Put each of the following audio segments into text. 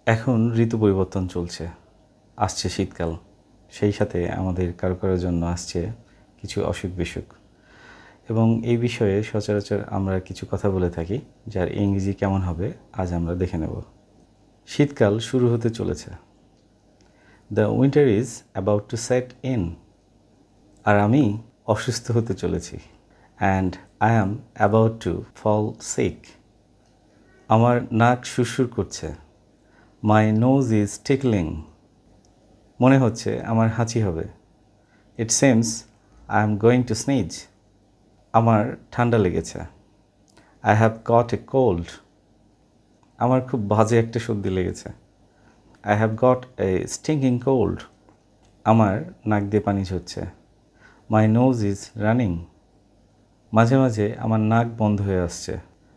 এখন ঋতু পরিবর্তন চলছে, আসছে শীতকাল, সেই সাথে আমাদের কারো কারোর জন্য আসছে কিছু অসুখ বিসুখ। এবং এই বিষয়ে সচরাচর আমরা কিছু কথা বলে থাকি, যার ইংরেজি কেমন হবে আজ আমরা দেখে নেব। শীতকাল শুরু হতে চলেছে। The winter is about to set in. আর আমি অসুস্থ হতে চলেছি। And I am about to fall sick. আমার নাক সুরসুর করছে। My nose is tickling. মনে হচ্ছে আমার হাঁচি হবে। It seems I am going to sneeze. আমার ঠান্ডা লেগেছে। I have got a cold. আমার খুব বাজে একটা সর্দি লেগেছে। I have got a stinking cold. আমার নাক দিয়ে পানি ঝরছে। My nose is running. মাঝে মাঝে আমার নাক বন্ধ হয়ে আসছে।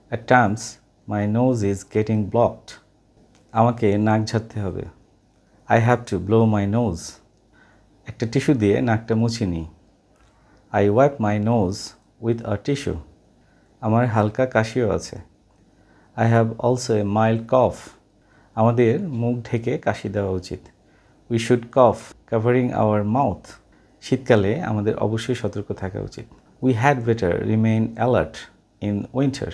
At times my nose is getting blocked. আমাকে নাক ঝাড়তে হবে। I have to blow my nose. একটা টিস্যু দিয়ে নাকটা মুছে নিই। I wipe my nose with a tissue. আমার হালকা কাশিও আছে। I have also a mild cough. আমাদের মুখ ঢেকে কাশি দেওয়া উচিত। We should cough covering our mouth. শীতকালে আমাদের অবশ্যই সতর্ক থাকা উচিত। We had better remain alert in winter.